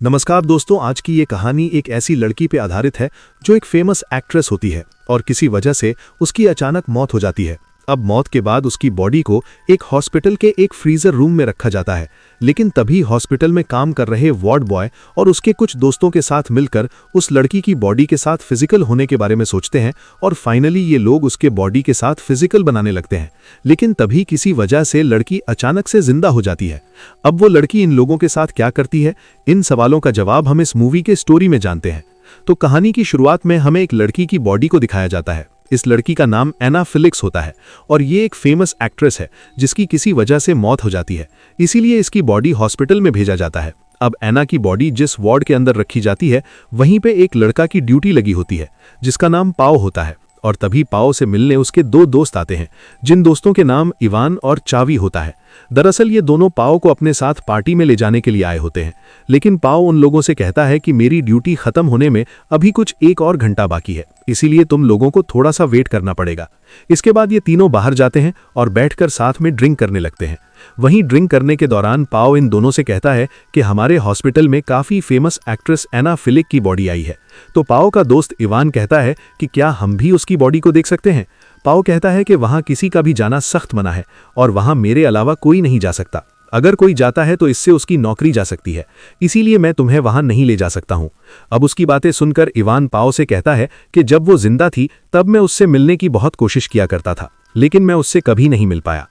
नमस्कार दोस्तों, आज की ये कहानी एक ऐसी लड़की पे आधारित है जो एक फेमस एक्ट्रेस होती है और किसी वजह से उसकी अचानक मौत हो जाती है। अब मौत के बाद उसकी बॉडी को एक हॉस्पिटल के एक फ्रीजर रूम में रखा जाता है, लेकिन तभी हॉस्पिटल में काम कर रहे वार्ड बॉय और उसके कुछ दोस्तों के साथ मिलकर उस लड़की की बॉडी के साथ फिजिकल होने के बारे में सोचते हैं और फाइनली ये लोग उसके बॉडी के साथ फिजिकल बनाने लगते हैं। लेकिन तभी किसी वजह से लड़की अचानक से जिंदा हो जाती है। अब वो लड़की इन लोगों के साथ क्या करती है, इन सवालों का जवाब हम इस मूवी के स्टोरी में जानते हैं। तो कहानी की शुरुआत में हमें एक लड़की की बॉडी को दिखाया जाता है। इस लड़की का नाम एना फिलिक्स होता है और ये एक फेमस एक्ट्रेस है जिसकी किसी वजह से मौत हो जाती है, इसीलिए इसकी बॉडी हॉस्पिटल में भेजा जाता है। अब एना की बॉडी जिस वार्ड के अंदर रखी जाती है वहीं पे एक लड़का की ड्यूटी लगी होती है जिसका नाम पाओ होता है। और तभी पाओ से मिलने उसके दो दोस्त आते हैं जिन दोस्तों के नाम इवान और चावी होता है। दरअसल ये दोनों पाओ को अपने साथ पार्टी में ले जाने के लिए आए होते हैं, लेकिन पाओ उन लोगों से कहता है कि मेरी ड्यूटी खत्म होने में अभी कुछ 1 और घंटा बाकी है, इसीलिए तुम लोगों को थोड़ा सा वेट करना पड़ेगा। इसके बाद ये तीनों बाहर जाते हैं और बैठकर साथ में ड्रिंक करने लगते हैं। वहीं ड्रिंक करने के दौरान पाओ इन दोनों से कहता है कि हमारे हॉस्पिटल में काफी फेमस एक्ट्रेस एना फिलिक की बॉडी आई है। तो पाओ का दोस्त इवान कहता है कि क्या हम भी उसकी बॉडी को देख सकते हैं। पाओ कहता है कि वहां किसी का भी जाना सख्त मना है और वहां मेरे अलावा कोई नहीं जा सकता। अगर कोई जाता है तो इससे उसकी नौकरी जा सकती है, इसीलिए मैं तुम्हें वहां नहीं ले जा सकता हूं। अब उसकी बातें सुनकर इवान पाओ से कहता है कि जब वो जिंदा थी तब मैं उससे मिलने की बहुत कोशिश किया करता था, लेकिन मैं उससे कभी नहीं मिल पाया।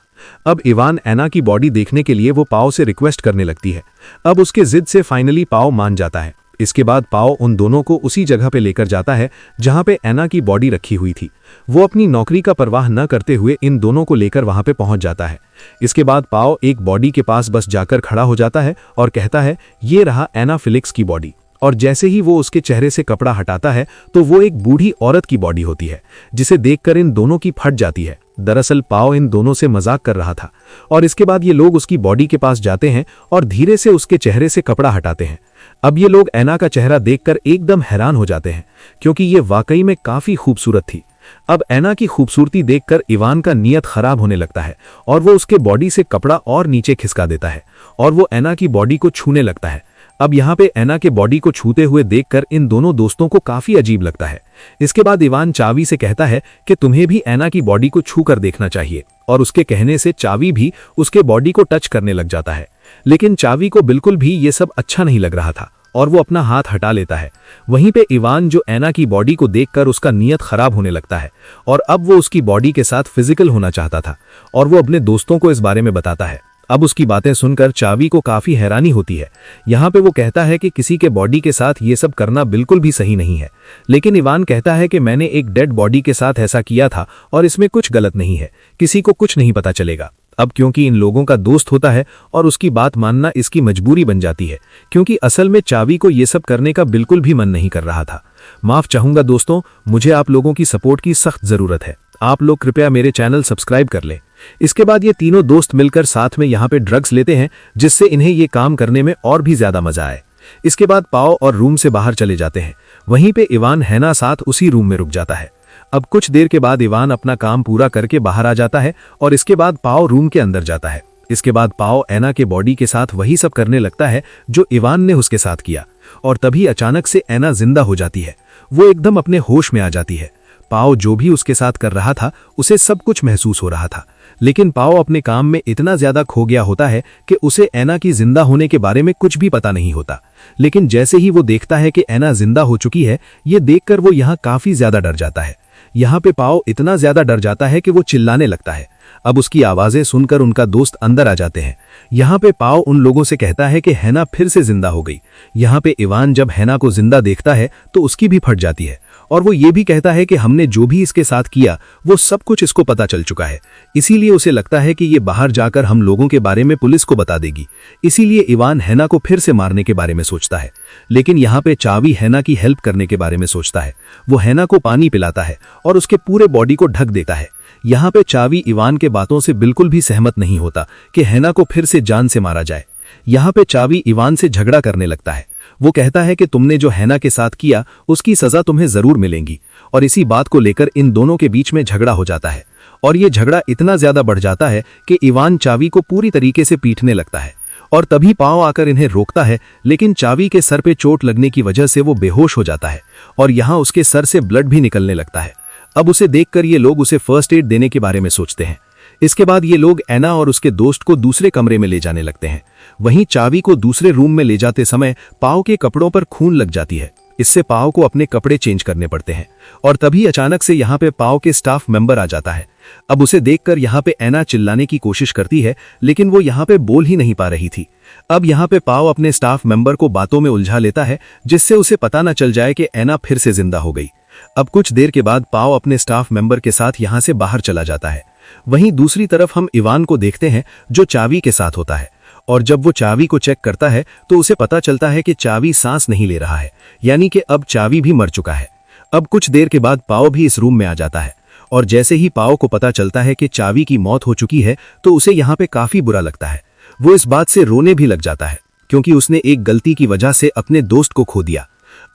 अब इवान एना की बॉडी देखने के लिए वो पाओ से रिक्वेस्ट करने लगती है। अब उसके जिद से फाइनली पाओ मान जाता है। इसके बाद पाओ उन दोनों को उसी जगह पे लेकर जाता है जहां पे एना की बॉडी रखी हुई थी। वो अपनी नौकरी का परवाह न करते हुए इन दोनों को लेकर वहां पे पहुंच जाता है। इसके बाद पाओ एक बॉडी के पास बस जाकर खड़ा हो जाता है और कहता है, ये रहा एना फिलिक्स की बॉडी। और जैसे ही वो उसके चेहरे से कपड़ा हटाता है तो वो एक बूढ़ी औरत की बॉडी होती है, जिसे देखकर इन दोनों की फट जाती है। दरअसल पाओ इन दोनों से मजाक कर रहा था। और इसके बाद ये लोग उसकी बॉडी के पास जाते हैं और धीरे से उसके चेहरे से कपड़ा हटाते हैं। अब ये लोग एना का चेहरा देखकर एकदम हैरान हो जाते हैं, क्योंकि ये वाकई में काफी खूबसूरत थी। अब एना की खूबसूरती देखकर इवान का नियत खराब होने लगता है और वो उसके बॉडी से कपड़ा और नीचे खिसका देता है और वो एना की बॉडी को छूने लगता है। अब यहाँ पे एना के बॉडी को छूते हुए देखकर इन दोनों दोस्तों को काफी अजीब लगता है। इसके बाद इवान चावी से कहता है कि तुम्हें भी एना की बॉडी को छू कर देखना चाहिए, और उसके कहने से चावी भी उसके बॉडी को टच करने लग जाता है। लेकिन चावी को बिल्कुल भी ये सब अच्छा नहीं लग रहा था और वो अपना हाथ हटा लेता है। वहीं पे इवान जो एना की बॉडी को देखकर उसका नियत खराब होने लगता है और अब वो उसकी बॉडी के साथ फिजिकल होना चाहता था और वो अपने दोस्तों को इस बारे में बताता है। अब उसकी बातें सुनकर चावी को काफी हैरानी होती है। यहाँ पे वो कहता है कि किसी के बॉडी के साथ ये सब करना बिल्कुल भी सही नहीं है, लेकिन इवान कहता है कि मैंने एक डेड बॉडी के साथ ऐसा किया था और इसमें कुछ गलत नहीं है, किसी को कुछ नहीं पता चलेगा। अब क्योंकि इन लोगों का दोस्त होता है और उसकी बात मानना इसकी मजबूरी बन जाती है, क्योंकि असल में चावी को ये सब करने का बिल्कुल भी मन नहीं कर रहा था। माफ चाहूंगा दोस्तों, मुझे आप लोगों की सपोर्ट की सख्त जरूरत है। आप लोग कृपया मेरे चैनल सब्सक्राइब कर लें। इसके बाद ये तीनों दोस्त मिलकर साथ में यहाँ पे ड्रग्स लेते हैं, जिससे इन्हें ये काम करने में और भी ज्यादा मजा आए। इसके बाद पाओ और रूम से बाहर चले जाते हैं। वहीं पे इवान हैना साथ उसी रूम में रुक जाता है। अब कुछ देर के बाद इवान अपना काम पूरा करके बाहर आ जाता है और इसके बाद पाओ रूम के अंदर जाता है। इसके बाद पाओ एना के बॉडी के साथ वही सब करने लगता है जो इवान ने उसके साथ किया, और तभी अचानक से एना जिंदा हो जाती है। वो एकदम अपने होश में आ जाती है। पाओ जो भी उसके साथ कर रहा था उसे सब कुछ महसूस हो रहा था, लेकिन पाओ अपने काम में इतना ज्यादा खो गया होता है कि उसे एना की जिंदा होने के बारे में कुछ भी पता नहीं होता। लेकिन जैसे ही वो देखता है कि एना जिंदा हो चुकी है, ये देखकर वो यहाँ काफी ज्यादा डर जाता है। यहाँ पे पाओ इतना ज्यादा डर जाता है कि वो चिल्लाने लगता है। अब उसकी आवाजें सुनकर उनका दोस्त अंदर आ जाते हैं। यहाँ पे पाओ उन लोगों से कहता है कि हैना फिर से जिंदा हो गई। यहाँ पे इवान जब हैना को जिंदा देखता है तो उसकी भी फट जाती है और वो ये भी कहता है कि हमने जो भी इसके साथ किया वो सब कुछ इसको पता चल चुका है, इसीलिए उसे लगता है कि ये बाहर जाकर हम लोगों के बारे में पुलिस को बता देगी। इसीलिए इवान हैना को फिर से मारने के बारे में सोचता है। लेकिन यहाँ पे चावी हैना की हेल्प करने के बारे में सोचता है। वो हैना को पानी पिलाता है और उसके पूरे बॉडी को ढक देता है। यहाँ पे चावी इवान के बातों से बिल्कुल भी सहमत नहीं होता कि हैना को फिर से जान से मारा जाए। यहाँ पे चावी इवान से झगड़ा करने लगता है। वो कहता है कि तुमने जो हैना के साथ किया उसकी सजा तुम्हें जरूर मिलेगी, और इसी बात को लेकर इन दोनों के बीच में झगड़ा हो जाता है और ये झगड़ा इतना ज्यादा बढ़ जाता है कि इवान चावी को पूरी तरीके से पीटने लगता है और तभी पाव आकर इन्हें रोकता है, लेकिन चावी के सर पे चोट लगने की वजह से वो बेहोश हो जाता है और यहाँ उसके सर से ब्लड भी निकलने लगता है। अब उसे देखकर ये लोग उसे फर्स्ट एड देने के बारे में सोचते हैं। इसके बाद ये लोग एना और उसके दोस्त को दूसरे कमरे में ले जाने लगते हैं। वहीं चावी को दूसरे रूम में ले जाते समय पाव के कपड़ों पर खून लग जाती है। इससे पाव को अपने कपड़े चेंज करने पड़ते हैं और तभी अचानक से यहाँ पे पाव के स्टाफ मेंबर आ जाता है। अब उसे देखकर यहाँ पे एना चिल्लाने की कोशिश करती है, लेकिन वो यहाँ पे बोल ही नहीं पा रही थी। अब यहाँ पे पाव अपने स्टाफ मेंबर को बातों में उलझा लेता है, जिससे उसे पता न चल जाए कि एना फिर से जिंदा हो गई। अब कुछ देर के बाद पाव अपने स्टाफ मेंबर के साथ यहाँ से बाहर चला जाता है। वहीं दूसरी तरफ हम इवान को देखते हैं, जो चावी के साथ होता है, और जब वो चावी को चेक करता है तो उसे पता चलता है कि चावी सांस नहीं ले रहा है, यानी कि अब चावी भी मर चुका है। अब कुछ देर के बाद पाव भी इस रूम में आ जाता है और जैसे ही पाव को पता चलता है कि चावी की मौत हो चुकी है तो उसे यहाँ पे काफी बुरा लगता है। वो इस बात से रोने भी लग जाता है, क्योंकि उसने एक गलती की वजह से अपने दोस्त को खो दिया।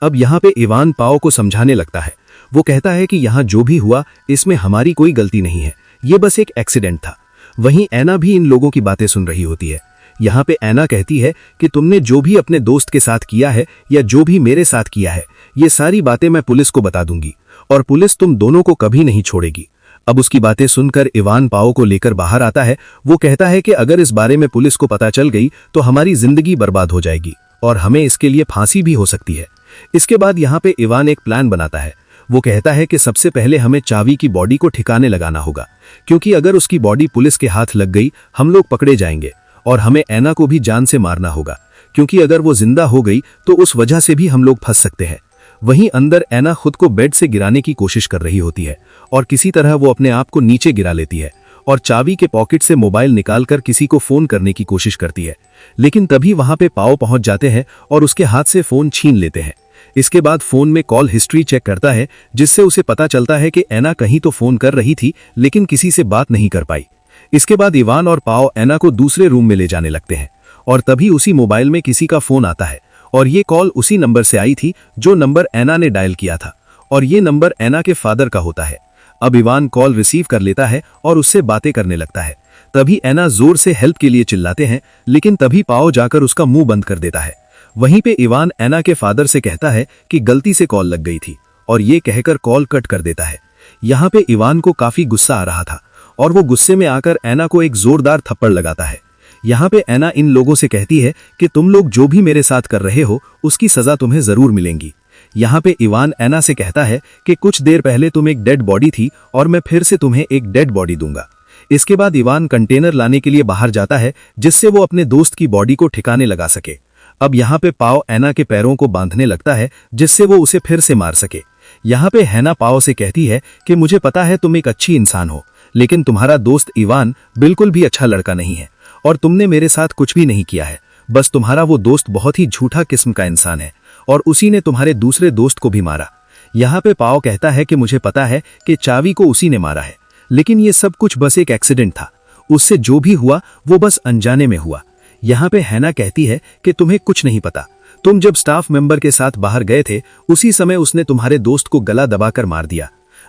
अब यहाँ पे इवान पाव को समझाने लगता है। वो कहता है कि यहाँ जो भी हुआ इसमें हमारी कोई गलती नहीं है, ये बस एक एक्सीडेंट था। वहीं एना भी इन लोगों की बातें सुन रही होती है। यहाँ पे एना कहती है कि तुमने जो भी अपने दोस्त के साथ किया है या जो भी मेरे साथ किया है, ये सारी बातें मैं पुलिस को बता दूंगी और पुलिस तुम दोनों को कभी नहीं छोड़ेगी। अब उसकी बातें सुनकर इवान पाव को लेकर बाहर आता है। वो कहता है कि अगर इस बारे में पुलिस को पता चल गई तो हमारी जिंदगी बर्बाद हो जाएगी और हमें इसके लिए फांसी भी हो सकती है। इसके बाद यहाँ पे इवान एक प्लान बनाता है। वो कहता है कि सबसे पहले हमें चावी की बॉडी को ठिकाने लगाना होगा, क्योंकि अगर उसकी बॉडी पुलिस के हाथ लग गई हम लोग पकड़े जाएंगे और हमें एना को भी जान से मारना होगा, क्योंकि अगर वो जिंदा हो गई तो उस वजह से भी हम लोग फंस सकते हैं। वहीं अंदर एना खुद को बेड से गिराने की कोशिश कर रही होती है और किसी तरह वो अपने आप को नीचे गिरा लेती है और चावी के पॉकेट से मोबाइल निकालकर किसी को फोन करने की कोशिश करती है, लेकिन तभी वहां पे पाव पहुंच जाते हैं और उसके हाथ से फोन छीन लेते हैं। इसके बाद फोन में कॉल हिस्ट्री चेक करता है, जिससे उसे पता चलता है कि एना कहीं तो फोन कर रही थी लेकिन किसी से बात नहीं कर पाई। इसके बाद इवान और पाव एना को दूसरे रूम में ले जाने लगते हैं और तभी उसी मोबाइल में किसी का फोन आता है और ये कॉल उसी नंबर से आई थी जो नंबर एना ने डायल किया था और ये नंबर एना के फादर का होता है। अब इवान कॉल रिसीव कर लेता है और उससे बातें करने लगता है। तभी एना जोर से हेल्प के लिए चिल्लाते हैं, लेकिन तभी पाव जाकर उसका मुंह बंद कर देता है। वहीं पे इवान एना के फादर से कहता है कि गलती से कॉल लग गई थी और ये कहकर कॉल कट कर देता है। यहाँ पे इवान को काफी गुस्सा आ रहा था और वो गुस्से में आकर एना को एक जोरदार थप्पड़ लगाता है। यहाँ पे एना इन लोगों से कहती है कि तुम लोग जो भी मेरे साथ कर रहे हो उसकी सजा तुम्हें जरूर मिलेगी। यहाँ पे इवान एना से कहता है कि कुछ देर पहले तुम एक डेड बॉडी थी और मैं फिर से तुम्हें एक डेड बॉडी दूंगा। इसके बाद इवान कंटेनर लाने के लिए बाहर जाता है, जिससे वो अपने दोस्त की बॉडी को ठिकाने लगा सके। अब यहाँ पे पाव एना के पैरों को बांधने लगता है, जिससे वो उसे फिर से मार सके। यहाँ पे हैना पाव से कहती है कि मुझे पता है तुम एक अच्छी इंसान हो, लेकिन तुम्हारा दोस्त इवान बिल्कुल भी अच्छा लड़का नहीं है और तुमने मेरे साथ कुछ भी नहीं किया है। बस तुम्हारा वो दोस्त बहुत ही झूठा किस्म का इंसान है और उसी ने तुम्हारे दूसरे दोस्त को भी मारा। यहाँ पे पाव कहता है कि मुझे पता है कि चावी को उसी ने मारा है, लेकिन ये सब कुछ बस एक एक्सीडेंट था। उससे जो भी हुआ वो बस अनजाने में हुआ। यहाँ पे हैना कहती है कि तुम्हें कुछ नहीं पता। तुम जब स्टाफ मेंबर के साथ बाहर गए थे उसी समय उसने तुम्हारे दोस्त को गला दबाकर मार दिया।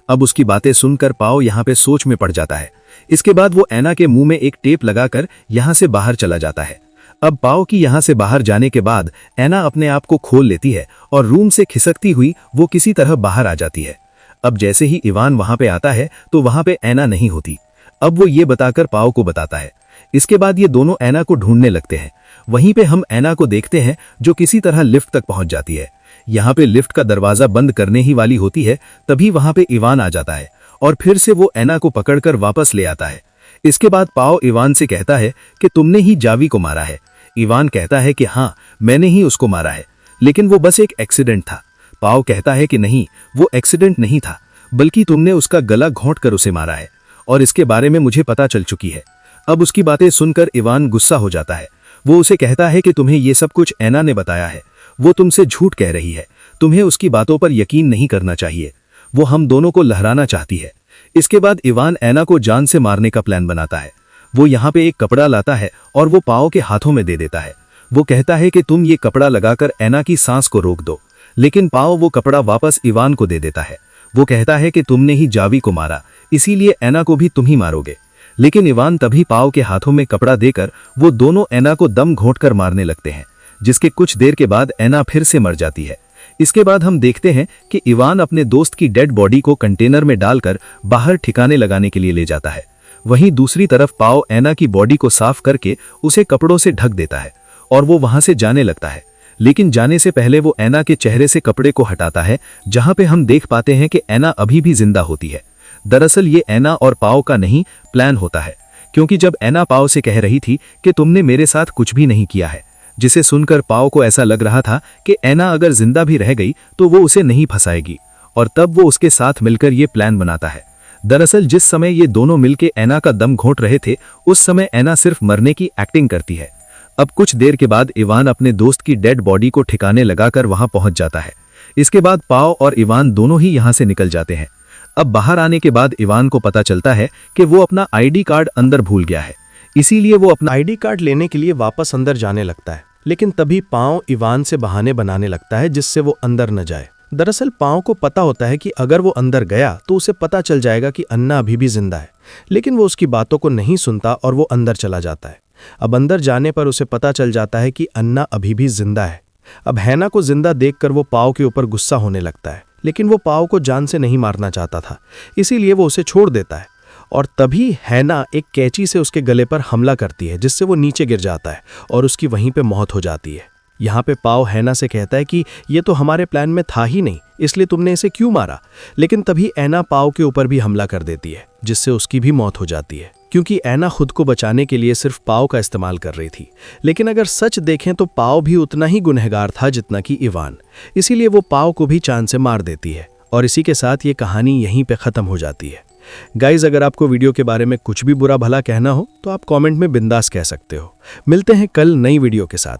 अब उसकी बातें सुनकर पाव यहाँ पे सोच में पड़ जाता है। इसके बाद वो एना के मुंह में एक टेप लगाकर यहाँ से बाहर चला जाता है। अब पाव की यहाँ से बाहर जाने के बाद एना अपने आप को खोल लेती है और रूम से खिसकती हुई वो किसी तरह बाहर आ जाती है। अब जैसे ही इवान वहां पे आता है तो वहां पे एना नहीं होती। अब वो ये बताकर पाव को बताता है। इसके बाद ये दोनों एना को ढूंढने लगते हैं। वहीं पे हम एना को देखते हैं जो किसी तरह लिफ्ट तक पहुंच जाती है। यहाँ पे लिफ्ट का दरवाजा बंद करने ही वाली होती है, तभी वहां पे इवान आ जाता है और फिर से वो एना को पकड़कर वापस ले आता है। इसके बाद पाव इवान से कहता है कि तुमने ही जावी को मारा है। इवान कहता है कि हाँ, मैंने ही उसको मारा है, लेकिन वो बस एक एक्सीडेंट था। पाव कहता है कि नहीं, वो एक्सीडेंट नहीं था, बल्कि तुमने उसका गला घोंट कर उसे मारा है और इसके बारे में मुझे पता चल चुकी है। अब उसकी बातें सुनकर इवान गुस्सा हो जाता है। वो उसे कहता है कि तुम्हें ये सब कुछ एना ने बताया है, वो तुमसे झूठ कह रही है, तुम्हें उसकी बातों पर यकीन नहीं करना चाहिए, वो हम दोनों को लहराना चाहती है। इसके बाद इवान एना को जान से मारने का प्लान बनाता है। वो यहाँ पे एक कपड़ा लाता है और वो पाव के हाथों में दे देता है। वो कहता है कि तुम ये कपड़ा लगाकर एना की सांस को रोक दो, लेकिन पाव वो कपड़ा वापस इवान को दे देता है। वो कहता है कि तुमने ही जावी को मारा, इसीलिए एना को भी तुम ही मारोगे। लेकिन इवान तभी पाओ के हाथों में कपड़ा देकर वो दोनों ऐना को दम घोंटकर मारने लगते हैं, जिसके कुछ देर के बाद ऐना फिर से मर जाती है। इसके बाद हम देखते हैं कि इवान अपने दोस्त की डेड बॉडी को कंटेनर में डालकर बाहर ठिकाने लगाने के लिए ले जाता है। वहीं दूसरी तरफ पाओ ऐना की बॉडी को साफ करके उसे कपड़ों से ढक देता है और वो वहां से जाने लगता है। लेकिन जाने से पहले वो ऐना के चेहरे से कपड़े को हटाता है, जहां पे हम देख पाते हैं कि ऐना अभी भी जिंदा होती है। दरअसल ये ऐना और पाओ का नहीं प्लान होता है, क्योंकि जब ऐना पाओ से कह रही थी कि तुमने मेरे साथ कुछ भी नहीं किया है, जिसे सुनकर पाओ को ऐसा लग रहा था कि ऐना अगर जिंदा भी रह गई तो वो उसे नहीं फंसाएगी, और तब वो उसके साथ मिलकर ये प्लान बनाता है। दरअसल जिस समय ये दोनों मिलकर ऐना का दम घोंट रहे थे, उस समय ऐना सिर्फ मरने की एक्टिंग करती है। अब कुछ देर के बाद इवान अपने दोस्त की डेड बॉडी को ठिकाने लगाकर वहां पहुंच जाता है। इसके बाद पाओ और इवान दोनों ही यहां से निकल जाते हैं। अब बाहर आने के बाद इवान को पता चलता है कि वो अपना आईडी कार्ड अंदर भूल गया है, इसीलिए वो अपना आईडी कार्ड लेने के लिए वापस अंदर जाने लगता है। लेकिन तभी पाओ इवान से बहाने बनाने लगता है जिससे वो अंदर न जाए। दरअसल पाओ को पता होता है कि अगर वो अंदर गया तो उसे पता चल जाएगा कि अन्ना अभी भी जिंदा है, लेकिन वो उसकी बातों को नहीं सुनता और वो अंदर चला जाता है। अब अंदर जाने पर उसे पता चल जाता है कि अन्ना अभी भी जिंदा है। अब हैना को जिंदा देखकर वो पाओ के ऊपर गुस्सा होने लगता है, लेकिन वो पाओ को जान से नहीं मारना चाहता था, इसीलिए वो उसे छोड़ देता है। और तभी हैना एक कैंची से उसके गले पर हमला करती है, जिससे वो नीचे गिर जाता है और उसकी वहीं पे मौत हो जाती है। यहाँ पे पाओ हैना से कहता है कि ये तो हमारे प्लान में था ही नहीं, इसलिए तुमने इसे क्यों मारा। लेकिन तभी ऐना पाओ के ऊपर भी हमला कर देती है, जिससे उसकी भी मौत हो जाती है, क्योंकि ऐना खुद को बचाने के लिए सिर्फ पाओ का इस्तेमाल कर रही थी। लेकिन अगर सच देखें तो पाओ भी उतना ही गुनहगार था जितना कि इवान, इसीलिए वो पाओ को भी चांद से मार देती है। और इसी के साथ ये कहानी यहीं पे ख़त्म हो जाती है। गाइज, अगर आपको वीडियो के बारे में कुछ भी बुरा भला कहना हो तो आप कमेंट में बिंदास कह सकते हो। मिलते हैं कल नई वीडियो के साथ।